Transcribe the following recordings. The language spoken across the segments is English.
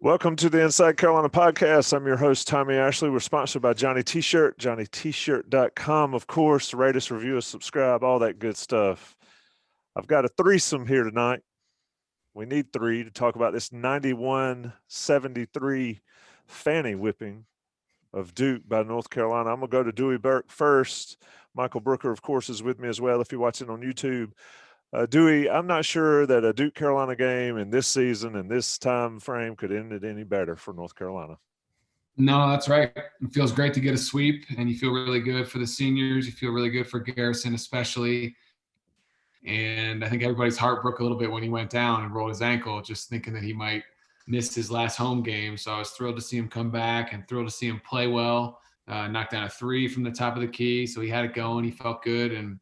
Welcome to the Inside Carolina podcast. I'm your host, Tommy Ashley. We're sponsored by Johnny T-Shirt, johnnytshirt.com. Of course, rate us, review us, subscribe, all that good stuff. I've got a threesome here tonight. We need three to talk about this 91-73 fanny whipping of Duke by North Carolina. I'm going to go to Dewey Burke first. Michael Brooker, of course, is with me as well if you're watching on YouTube. Dewey, I'm not sure that a Duke Carolina game in this season and this time frame could end it any better for North Carolina. No, that's right. It feels great to get a sweep, and you feel really good for the seniors. You feel really good for Garrison especially. And I think everybody's heart broke a little bit when he went down and rolled his ankle, just thinking that he might miss his last home game. So I was thrilled to see him come back and thrilled to see him play well. Knocked down a three from the top of the key, so he had it going. He felt good. And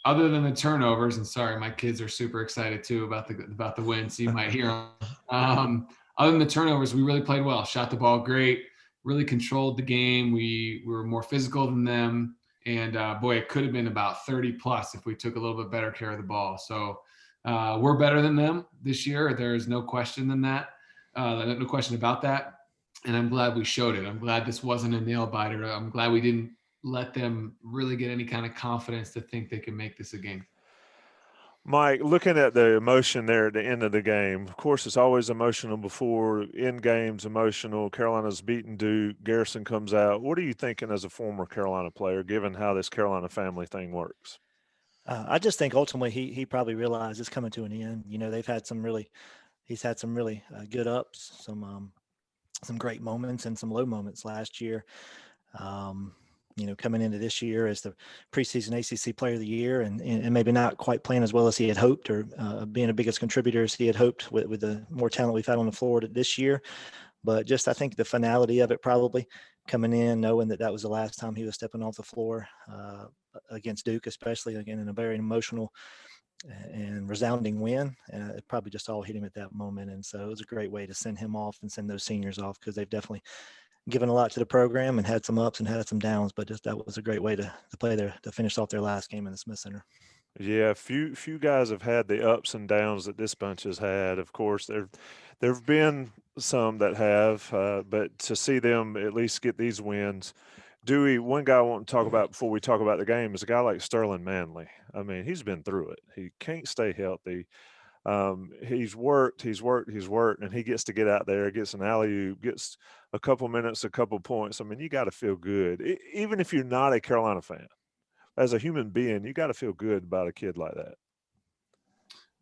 other than the turnovers, and sorry, my kids are super excited too about the win, so you might hear them. Other than the turnovers, we really played well. Shot the ball great. Really controlled the game. We were more physical than them, and boy, it could have been about 30 plus if we took a little bit better care of the ball. So we're better than them this year. There is no question in that. No question about that. And I'm glad we showed it. I'm glad this wasn't a nail biter. I'm glad we didn't let them really get any kind of confidence to think they can make this a game. Mike, looking at the emotion there at the end of the game, of course, it's always emotional before end games, emotional. Carolina's beaten Duke. Garrison comes out. What are you thinking as a former Carolina player, given how this Carolina family thing works? I just think ultimately he probably realized it's coming to an end. You know, he's had some really good ups, some great moments and some low moments last year. Coming into this year as the preseason ACC Player of the Year, and maybe not quite playing as well as he had hoped, or being the biggest contributor as he had hoped with the more talent we've had on the floor this year. But just I think the finality of it, probably coming in knowing that was the last time he was stepping off the floor against Duke, especially again in a very emotional and resounding win. It probably just all hit him at that moment. And so it was a great way to send him off and send those seniors off, because they've definitely given a lot to the program and had some ups and had some downs, but just that was a great way to play to finish off their last game in the Smith Center. Yeah, few guys have had the ups and downs that this bunch has had. Of course, there have been some that have, but to see them at least get these wins. Dewey, one guy I want to talk about before we talk about the game is a guy like Sterling Manley. I mean, he's been through it. He can't stay healthy. He's worked, and he gets to get out there, gets an alley-oop, gets a couple minutes, a couple points. I mean, you got to feel good. Even if you're not a Carolina fan, as a human being, you got to feel good about a kid like that.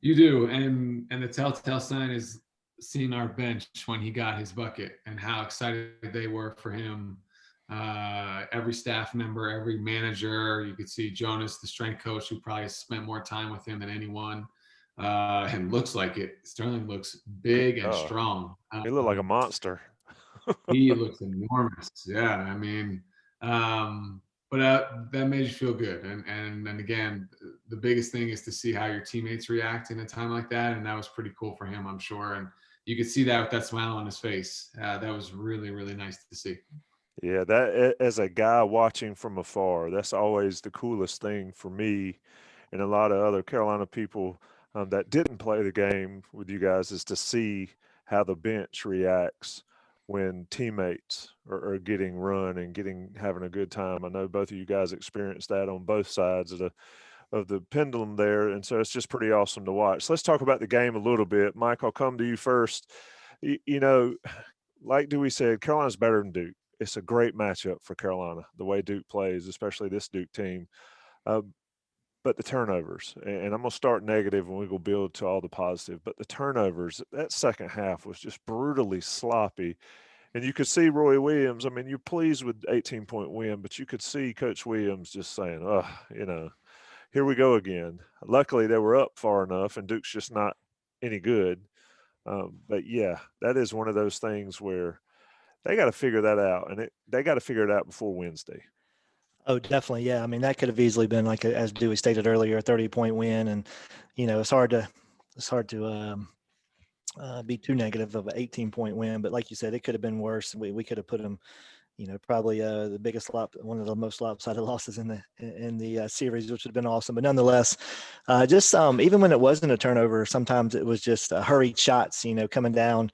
You do, and the telltale sign is seeing our bench when he got his bucket and how excited they were for him. Every staff member, every manager, you could see Jonas, the strength coach, who probably spent more time with him than anyone. And looks like it. Sterling looks big and strong. He looked like a monster. He looks enormous. Yeah, I mean, but that made you feel good. And again, the biggest thing is to see how your teammates react in a time like that. And that was pretty cool for him, I'm sure. And you could see that with that smile on his face. That was really, really nice to see. Yeah, that as a guy watching from afar, that's always the coolest thing for me and a lot of other Carolina people that didn't play the game with you guys, is to see how the bench reacts when teammates are getting run and having a good time. I know both of you guys experienced that on both sides of the pendulum there, and so it's just pretty awesome to watch. So let's talk about the game a little bit. Mike, I'll come to you first. You know, like Dewey said, Carolina's better than Duke. It's a great matchup for Carolina, the way Duke plays, especially this Duke team. But the turnovers, and I'm going to start negative and we will build to all the positive, but the turnovers, that second half was just brutally sloppy. And you could see Roy Williams, I mean, you're pleased with 18-point win, but you could see Coach Williams just saying, oh, here we go again. Luckily, they were up far enough, and Duke's just not any good. But, yeah, that is one of those things where they got to figure that out, and they got to figure it out before Wednesday. Oh, definitely. Yeah. I mean, that could have easily been, like, as Dewey stated earlier, a 30-point win. And, it's hard to be too negative of an 18-point win. But like you said, it could have been worse. We could have put them probably the biggest one of the most lopsided losses in the series, which would have been awesome. But nonetheless, just even when it wasn't a turnover, sometimes it was just hurried shots, coming down,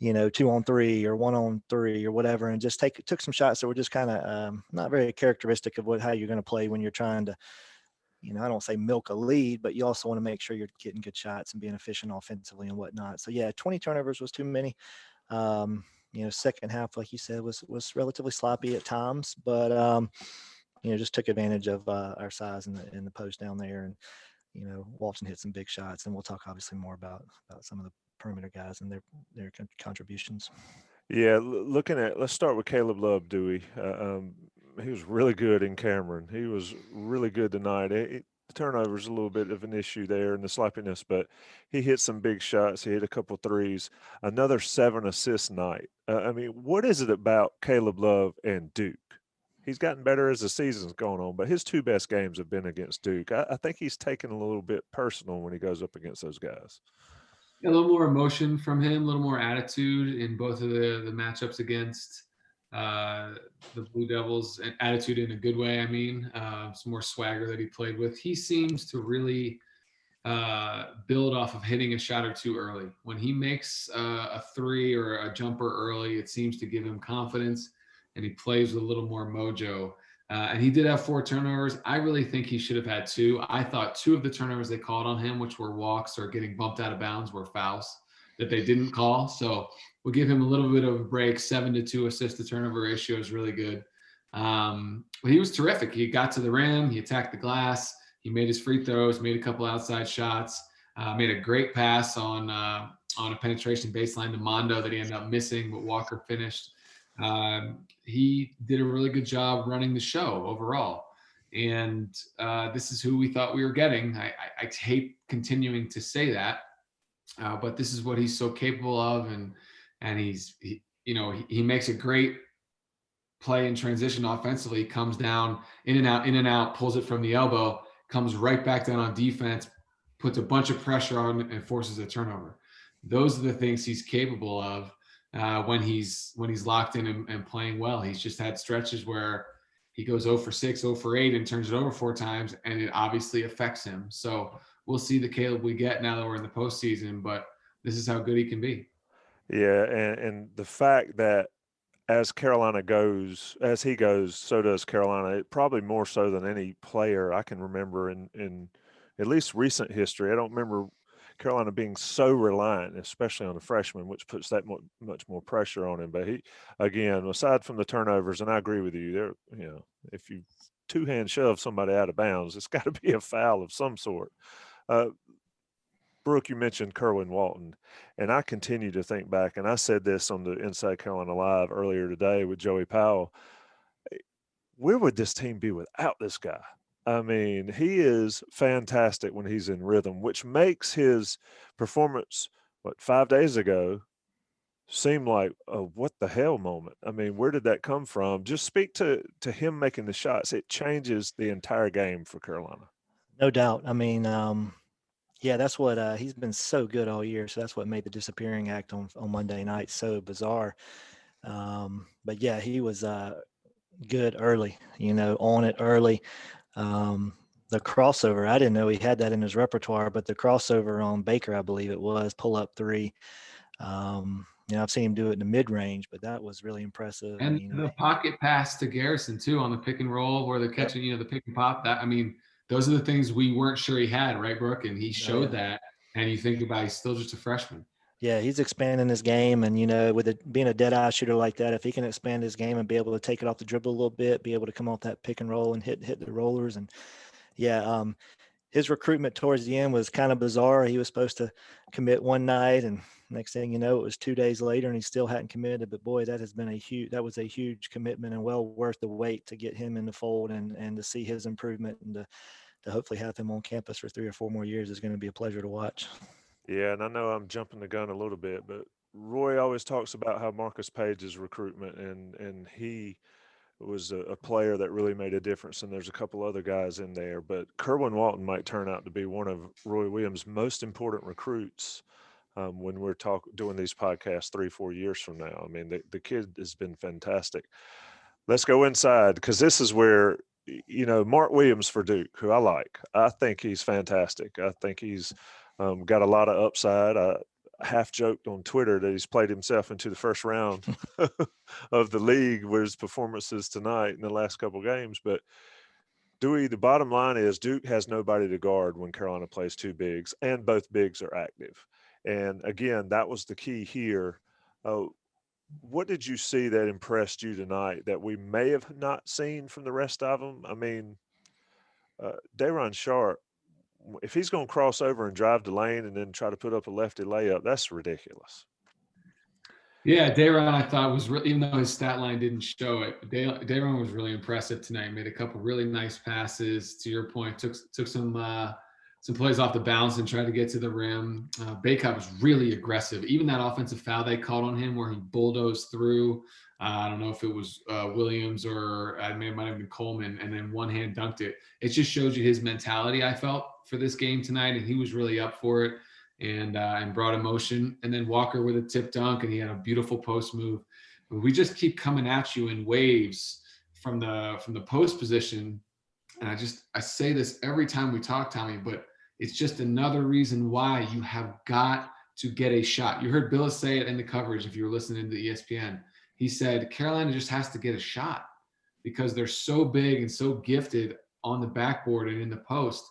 2-on-3 or 1-on-3 or whatever, and just took some shots that were just kind of not very characteristic of how you're going to play when you're trying to, I don't say milk a lead, but you also want to make sure you're getting good shots and being efficient offensively and whatnot. So yeah, 20 turnovers was too many. Second half, like you said, was relatively sloppy at times, but just took advantage of our size in the post down there, and Walton hit some big shots, and we'll talk obviously more about some of the perimeter guys and their contributions. Yeah, let's start with Caleb Love, Dewey. He was really good in Cameron. He was really good tonight. The turnover's a little bit of an issue there and the sloppiness, but he hit some big shots. He hit a couple threes. Another 7-assist night. What is it about Caleb Love and Duke? He's gotten better as the season's gone on, but his two best games have been against Duke. I think he's taken a little bit personal when he goes up against those guys. A little more emotion from him, a little more attitude in both of the matchups against the Blue Devils, and attitude in a good way. Some more swagger that he played with. He seems to really build off of hitting a shot or two early. When he makes a three or a jumper early, it seems to give him confidence, and he plays with a little more mojo. And he did have 4 turnovers. I really think he should have had 2. I thought 2 of the turnovers they called on him, which were walks or getting bumped out of bounds, were fouls that they didn't call. So we'll give him a little bit of a break. 7-2 assist to turnover ratio is really good. But he was terrific. He got to the rim. He attacked the glass. He made his free throws, made a couple outside shots, made a great pass on a penetration baseline to Mondo that he ended up missing, but Walker finished. He did a really good job running the show overall. And this is who we thought we were getting. I hate continuing to say that, but this is what he's so capable of. And he makes a great play in transition offensively, comes down in and out, pulls it from the elbow, comes right back down on defense, puts a bunch of pressure on and forces a turnover. Those are the things he's capable of when he's locked in and playing well. He's just had stretches where he goes 0 for 6, 0 for 8 and turns it over 4 times, and it obviously affects him. So we'll see the Caleb we get now that we're in the postseason, but this is how good he can be. Yeah, and the fact that as he goes, so does Carolina. Probably more so than any player I can remember in at least recent history. I don't remember Carolina being so reliant, especially on the freshman, which puts that much more pressure on him. But he, again, aside from the turnovers, and I agree with you, if you two-hand shove somebody out of bounds, it's got to be a foul of some sort. Brooke, you mentioned Kerwin Walton, and I continue to think back, and I said this on the Inside Carolina Live earlier today with Joey Powell. Where would this team be without this guy? He is fantastic when he's in rhythm, which makes his performance, 5 days ago, seem like a what the hell moment. Where did that come from? Just speak to him making the shots. It changes the entire game for Carolina. No doubt. Yeah, that's what he's been so good all year. So that's what made the disappearing act on Monday night so bizarre. But yeah, he was good early, on it early. The crossover, I didn't know he had that in his repertoire, but the crossover on Baker, I believe it was, pull up 3. I've seen him do it in the mid range, but that was really impressive. And the pocket pass to Garrison too on the pick and roll where they're catching, the pick and pop. Those are the things we weren't sure he had, right, Brooke? And he showed that. And you think about he's still just a freshman. Yeah, he's expanding his game, and with it being a dead-eye shooter like that, if he can expand his game and be able to take it off the dribble a little bit, be able to come off that pick and roll and hit the rollers, and his recruitment towards the end was kind of bizarre. He was supposed to commit one night, and next thing you know, it was 2 days later, and he still hadn't committed. But boy, that was a huge commitment, and well worth the wait to get him in the fold and to see his improvement, and to hopefully have him on campus for 3 or 4 more years is going to be a pleasure to watch. Yeah, and I know I'm jumping the gun a little bit, but Roy always talks about how Marcus Page's recruitment, and he was a player that really made a difference, and there's a couple other guys in there. But Kerwin Walton might turn out to be one of Roy Williams' most important recruits when we're doing these podcasts 3-4 years from now. I mean, the kid has been fantastic. Let's go inside, because this is where, Mark Williams for Duke, who I like. I think he's fantastic. I think he's got a lot of upside. I half joked on Twitter that he's played himself into the first round of the league with his performances tonight in the last couple games. But Dewey, the bottom line is Duke has nobody to guard when Carolina plays two bigs, and both bigs are active. And again, that was the key here. What did you see that impressed you tonight that we may have not seen from the rest of them? I mean, Day'Ron Sharp, if he's going to cross over and drive the lane and then try to put up a lefty layup, that's ridiculous. Yeah, Day'Ron I thought was really, even though his stat line didn't show it, Day'Ron was really impressive tonight. Made a couple really nice passes. To your point, took some plays off the bounce and tried to get to the rim. Baycott was really aggressive. Even that offensive foul they called on him where he bulldozed through. I don't know if it was Williams or it might have been Coleman, and then one hand dunked it. It just shows you his mentality, I felt, for this game tonight, and he was really up for it and brought emotion. And then Walker with a tip dunk, and he had a beautiful post move. But we just keep coming at you in waves from the post position. And I say this every time we talk, Tommy, but it's just another reason why you have got to get a shot. You heard Billis say it in the coverage if you were listening to ESPN. He said Carolina just has to get a shot because they're so big and so gifted on the backboard and in the post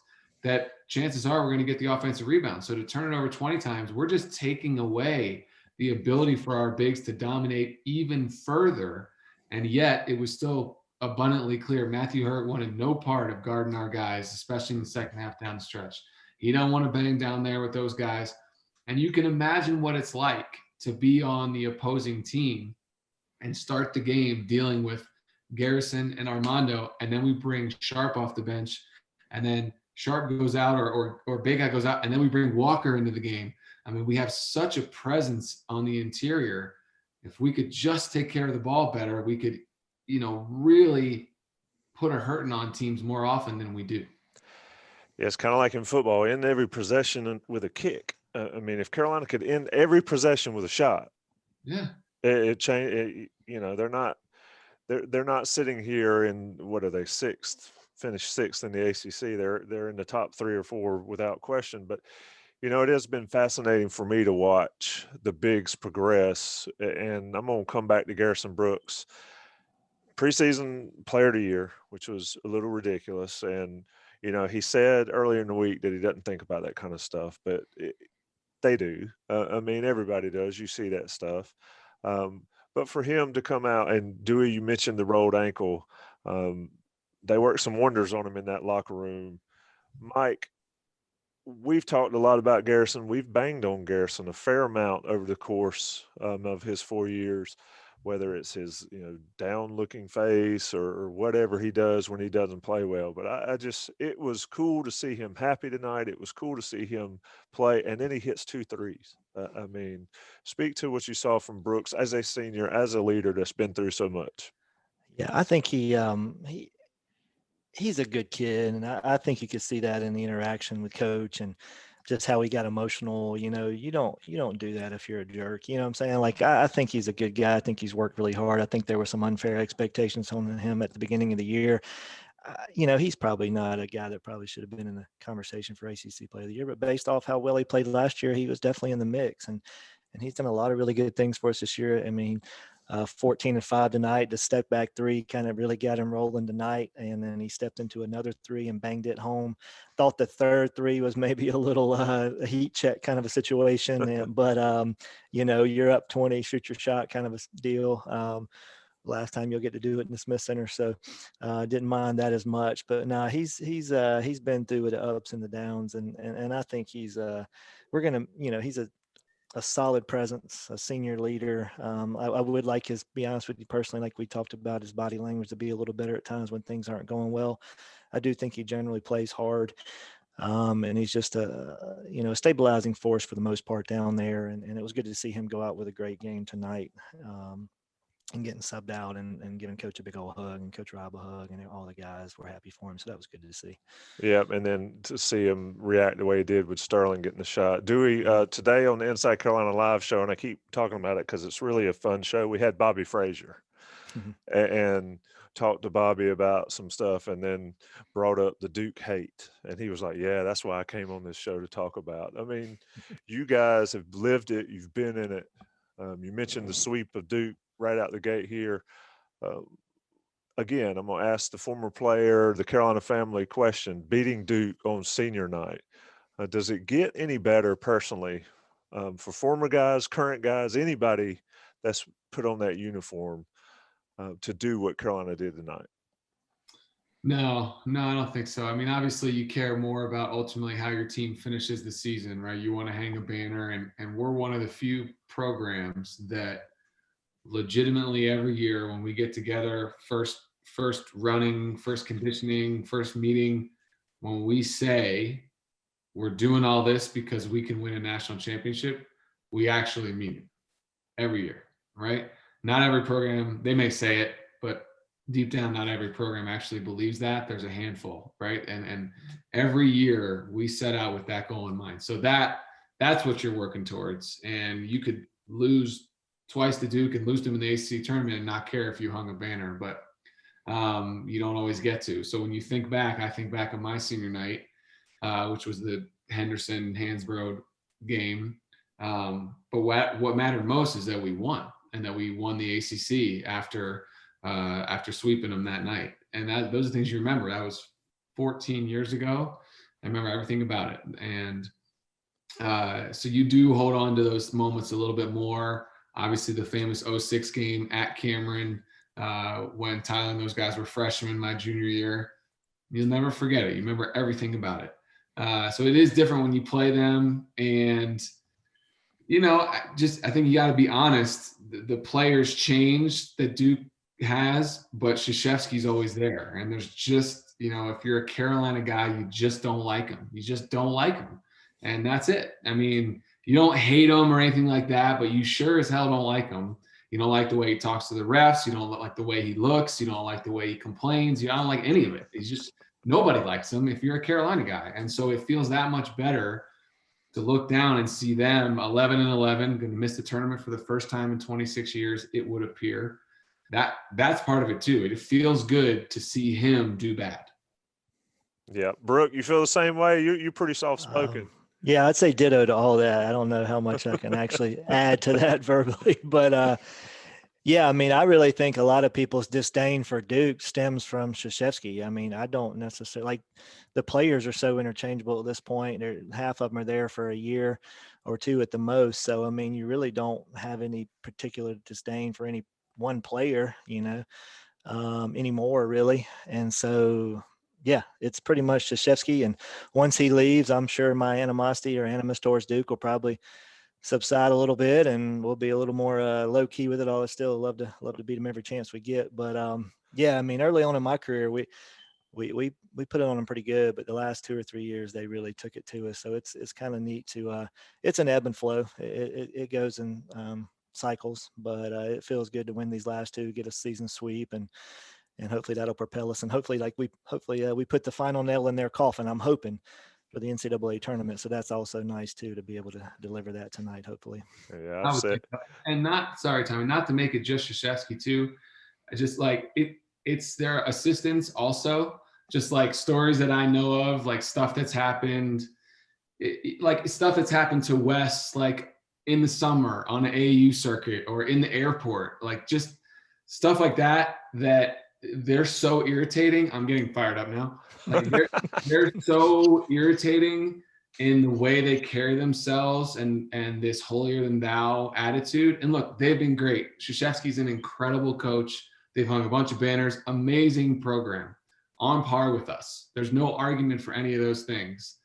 that chances are we're going to get the offensive rebound. So to turn it over 20 times, we're just taking away the ability for our bigs to dominate even further. And yet it was still abundantly clear Matthew Hurt wanted no part of guarding our guys, especially in the second half down the stretch. He don't want to bang down there with those guys. And you can imagine what it's like to be on the opposing team and start the game dealing with Garrison and Armando, and then we bring Sharp off the bench, and then Sharp goes out or Big Guy goes out, and then we bring Walker into the game. I mean, we have such a presence on the interior. If we could just take care of the ball better, we could, really put a hurting on teams more often than we do. Yeah, it's kind of like in football, end every possession with a kick. I mean, if Carolina could end every possession with a shot, yeah, it changed. They're not sitting here in, what are they, finished sixth in the ACC. They're in the top 3 or 4 without question. But it has been fascinating for me to watch the bigs progress. And I'm going to come back to Garrison Brooks, preseason player of the year, which was a little ridiculous. And he said earlier in the week that he doesn't think about that kind of stuff, but they do. I mean, everybody does. You see that stuff. But for him to come out, and Dewey, you mentioned the rolled ankle. They worked some wonders on him in that locker room. Mike, we've talked a lot about Garrison. We've banged on Garrison a fair amount over the course of his 4 years, whether it's his down-looking face or whatever he does when he doesn't play well. But it was cool to see him happy tonight. It was cool to see him play, and then he hits 2 threes. I mean, speak to what you saw from Brooks as a senior, as a leader that's been through so much. Yeah, I think he's a good kid, and I think you could see that in the interaction with coach and just how he got emotional. You don't do that if you're a jerk. You know what I'm saying? Like, I think he's a good guy. I think he's worked really hard. I think there were some unfair expectations on him at the beginning of the year. He's probably not a guy that probably should have been in the conversation for ACC Player of the Year, but based off how well he played last year, he was definitely in the mix, and he's done a lot of really good things for us this year. I mean, 14-5 tonight. The step back 3 kind of really got him rolling tonight, and then he stepped into another 3 and banged it home. Thought the third 3 was maybe a little a heat check kind of a situation, but you're up 20, shoot your shot kind of a deal. Last time you'll get to do it in the Smith Center, so didn't mind that as much. But no, he's been through the ups and the downs, and I think he's a solid presence, a senior leader. I would like be honest with you personally, like we talked about, his body language to be a little better at times when things aren't going well. I do think he generally plays hard. And he's just a stabilizing force for the most part down there. And it was good to see him go out with a great game tonight. and getting subbed out and giving Coach a big old hug and Coach Rob a hug, and all the guys were happy for him. So that was good to see. Yeah, and then to see him react the way he did with Sterling getting the shot. Dewey, today on the Inside Carolina Live show, and I keep talking about it because it's really a fun show, we had Bobby Frazier and talked to Bobby about some stuff, and then brought up the Duke hate. And he was like, yeah, that's why I came on this show to talk about. I mean, you guys have lived it. You've been in it. You mentioned the sweep of Duke right out the gate here. Again, I'm going to ask the former player, the Carolina family question, beating Duke on senior night. Does it get any better personally for former guys, current guys, anybody that's put on that uniform to do what Carolina did tonight? No, I don't think so. I mean, obviously you care more about ultimately how your team finishes the season, right? You want to hang a banner, and we're one of the few programs that legitimately every year when we get together, first running, first conditioning, first meeting, when we say we're doing all this because we can win a national championship, we actually mean it every year, right? Not every program, they may say it, but deep down, not every program actually believes that. There's a handful, right? And every year we set out with that goal in mind. So that's what you're working towards. And you could lose twice to Duke and lose them in the ACC tournament and not care if you hung a banner, but you don't always get to. So when you think back, I think back on my senior night, which was the Henderson-Hansborough game. But what mattered most is that we won, and that we won the ACC after sweeping them that night. And those are things you remember. That was 14 years ago. I remember everything about it. And so you do hold on to those moments a little bit more. Obviously, the famous 06 game at Cameron, when Tyler and those guys were freshmen my junior year. You'll never forget it. You remember everything about it. So it is different when you play them. And, I think you got to be honest. The players change that Duke has, but Krzyzewski's always there. And there's just, if you're a Carolina guy, you just don't like him. You just don't like him. And that's it. I mean, you don't hate him or anything like that, but you sure as hell don't like him. You don't like the way he talks to the refs. You don't like the way he looks. You don't like the way he complains. You don't like any of it. Nobody likes him if you're a Carolina guy. And so it feels that much better to look down and see them 11-11, going to miss the tournament for the first time in 26 years, it would appear. That's part of it too. It feels good to see him do bad. Yeah. Brooke, you feel the same way? You're pretty soft-spoken. Yeah, I'd say ditto to all that. I don't know how much I can actually add to that verbally, but yeah, I mean, I really think a lot of people's disdain for Duke stems from Krzyzewski. I mean, I don't necessarily like the players are so interchangeable at this point. Half of them are there for a year or two at the most. So, I mean, you really don't have any particular disdain for any one player, anymore, really. And so, yeah, it's pretty much Krzyzewski. And once he leaves, I'm sure my animosity or animus towards Duke will probably subside a little bit, and we'll be a little more low key with it. I'll still love to beat them every chance we get. But yeah, I mean, early on in my career, we put it on them pretty good, but the last 2 or 3 years they really took it to us. So it's kind of neat to it's an ebb and flow. It goes in cycles, but it feels good to win these last two, get a season sweep, and hopefully that'll propel us. And hopefully we put the final nail in their coffin. I'm hoping for the NCAA tournament. So that's also nice too, to be able to deliver that tonight, hopefully. Yeah, I've said. And Tommy, not to make it just Krzyzewski too. I just like it's their assistants also, just like stories that I know of, like stuff that's happened, like stuff that's happened to Wes, like in the summer on an AAU circuit or in the airport, like just stuff like that they're so irritating. I'm getting fired up now. Like they're so irritating in the way they carry themselves and this holier than thou attitude. And look, they've been great. Krzyzewski's an incredible coach. They've hung a bunch of banners, amazing program, on par with us. There's no argument for any of those things.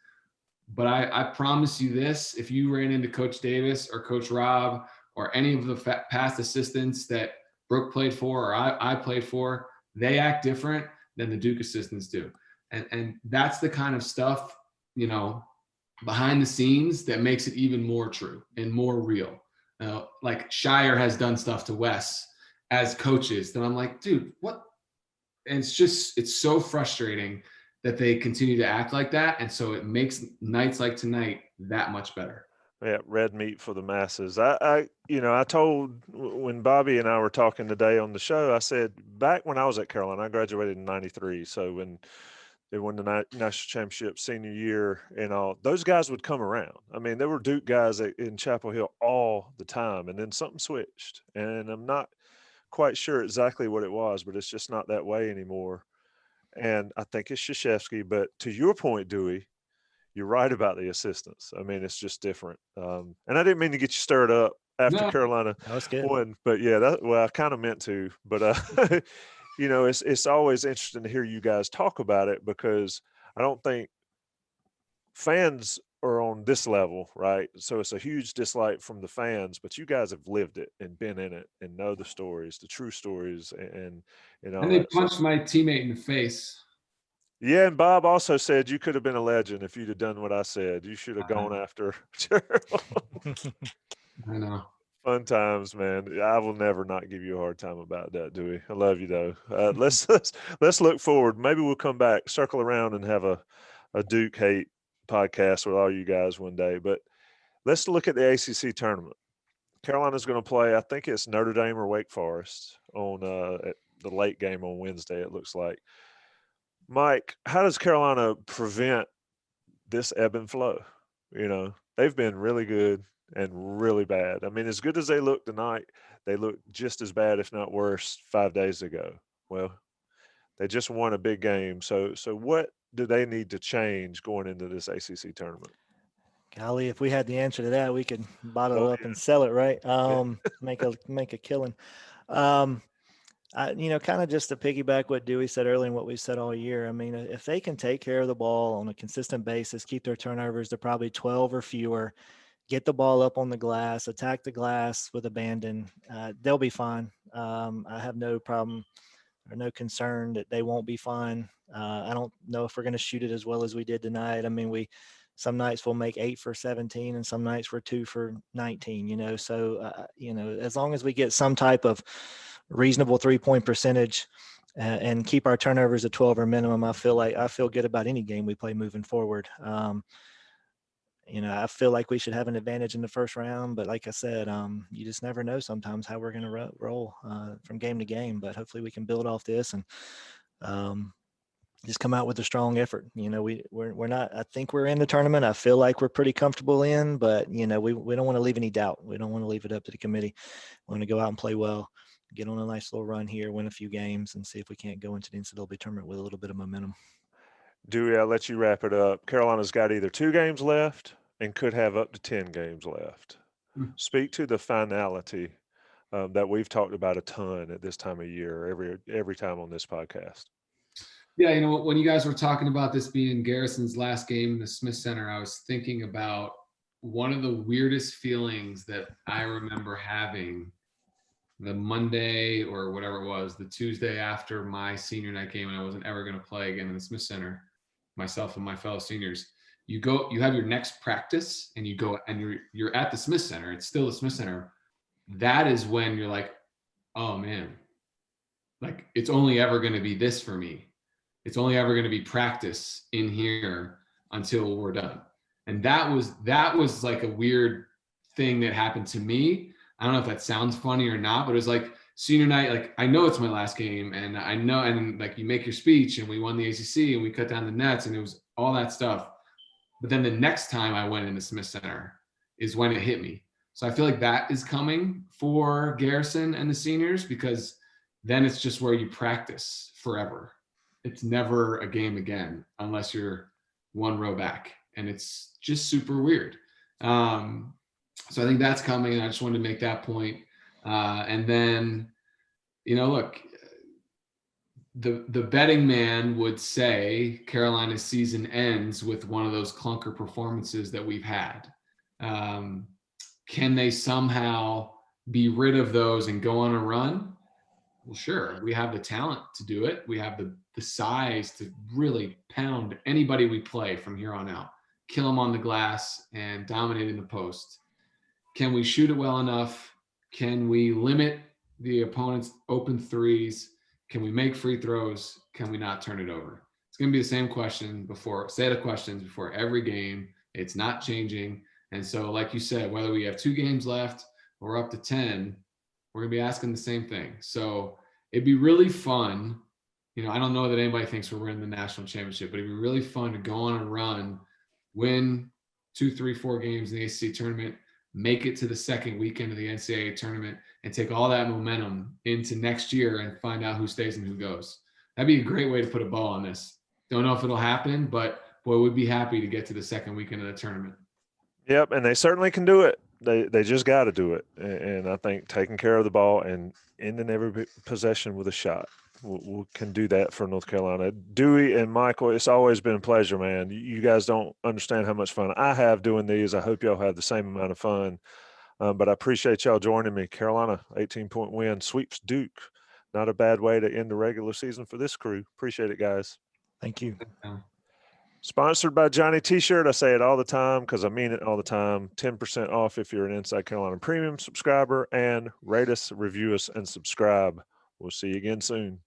But I promise you this, if you ran into Coach Davis or Coach Rob or any of the past assistants that Brooke played for or I played for, they act different than the Duke assistants do. And that's the kind of stuff, behind the scenes that makes it even more true and more real. Like Shire has done stuff to Wes as coaches, then I'm like, dude, what? And it's so frustrating that they continue to act like that. And so it makes nights like tonight that much better. Yeah, red meat for the masses. I told when Bobby and I were talking today on the show, I said back when I was at Carolina, I graduated in '93. So when they won the national championship senior year and all, those guys would come around. I mean, there were Duke guys in Chapel Hill all the time, and then something switched. And I'm not quite sure exactly what it was, but it's just not that way anymore. And I think it's Krzyzewski. But to your point, Dewey, you're right about the assistants. I mean, it's just different. And I didn't mean to get you stirred up after No. Carolina That was good. won, but yeah, I kind of meant to. But it's always interesting to hear you guys talk about it because I don't think fans are on this level, right? So it's a huge dislike from the fans, but you guys have lived it and been in it and know the stories, the true stories, and all And they that. punched my teammate in the face. Yeah, and Bob also said you could have been a legend if you'd have done what I said. You should have gone after Gerald. I know. Fun times, man. I will never not give you a hard time about that, Dewey. I love you though. Let's look forward. Maybe we'll come back, circle around, and have a Duke hate podcast with all you guys one day. But let's look at the ACC tournament. Carolina's going to play. I think it's Notre Dame or Wake Forest on at the late game on Wednesday. It looks like. Mike, how does Carolina prevent this ebb and flow? They've been really good and really bad. I mean, as good as they look tonight, they look just as bad, if not worse, 5 days ago. Well, they just won a big game. So what do they need to change going into this ACC tournament? Golly, if we had the answer to that, we could bottle it up and sell it, right? Make a killing. Kind of just to piggyback what Dewey said earlier and what we said all year. I mean, if they can take care of the ball on a consistent basis, keep their turnovers to probably 12 or fewer, get the ball up on the glass, attack the glass with abandon, they'll be fine. I have no problem or no concern that they won't be fine. I don't know if we're going to shoot it as well as we did tonight. I mean, some nights we'll make 8 for 17 and some nights we're 2 for 19, so, as long as we get some type of reasonable 3-point percentage and keep our turnovers at 12 or minimum, I feel good about any game we play moving forward. I feel like we should have an advantage in the first round, but like I said, you just never know sometimes how we're going to roll from game to game, but hopefully we can build off this and just come out with a strong effort. We're not, I think we're in the tournament. I feel like we're pretty comfortable in, but we don't want to leave any doubt. We don't want to leave it up to the committee. We want to go out and play well, get on a nice little run here, win a few games, and see if we can't go into the NCAA tournament with a little bit of momentum. Dewey, I'll let you wrap it up. Carolina's got either 2 games left and could have up to 10 games left. Speak to the finality that we've talked about a ton at this time of year, every time on this podcast. Yeah, when you guys were talking about this being Garrison's last game in the Smith Center, I was thinking about one of the weirdest feelings that I remember having the Monday or whatever it was, the Tuesday after my senior night game, and I wasn't ever going to play again in the Smith Center, myself and my fellow seniors. You have your next practice and you go and you're at the Smith Center. It's still the Smith Center. That is when you're like, oh man, like it's only ever going to be this for me. It's only ever going to be practice in here until we're done. And that was like a weird thing that happened to me. I don't know if that sounds funny or not, but it was like senior night, like I know it's my last game and I know, and like you make your speech and we won the ACC and we cut down the nets and it was all that stuff. But then the next time I went in the Smith Center is when it hit me. So I feel like that is coming for Garrison and the seniors, because then it's just where you practice forever. It's never a game again unless you're one row back, and it's just super weird. So I think that's coming, and I just wanted to make that point. And then, look, the betting man would say Carolina's season ends with one of those clunker performances that we've had. Can they somehow be rid of those and go on a run? Well, sure. We have the talent to do it. We have the size to really pound anybody we play from here on out, kill them on the glass and dominate in the post. Can we shoot it well enough? Can we limit the opponent's open threes? Can we make free throws? Can we not turn it over? It's going to be the same question set of questions before every game. It's not changing. And so, like you said, whether we have 2 games left or up to 10, we're going to be asking the same thing. So it'd be really fun. I don't know that anybody thinks we're winning the national championship, but it'd be really fun to go on a run, win 2, 3, 4 games in the ACC tournament, make it to the second weekend of the NCAA tournament, and take all that momentum into next year and find out who stays and who goes. That'd be a great way to put a bow on this. Don't know if it'll happen, but boy, we'd be happy to get to the second weekend of the tournament. Yep, and they certainly can do it. They just got to do it. And I think taking care of the ball and ending every possession with a shot we can do that for North Carolina. Dewey and Michael, it's always been a pleasure, man. You guys don't understand how much fun I have doing these. I hope y'all have the same amount of fun. But I appreciate y'all joining me. Carolina, 18-point win, sweeps Duke. Not a bad way to end the regular season for this crew. Appreciate it, guys. Thank you. Sponsored by Johnny T-Shirt. I say it all the time because I mean it all the time. 10% off if you're an Inside Carolina Premium subscriber, and rate us, review us, and subscribe. We'll see you again soon.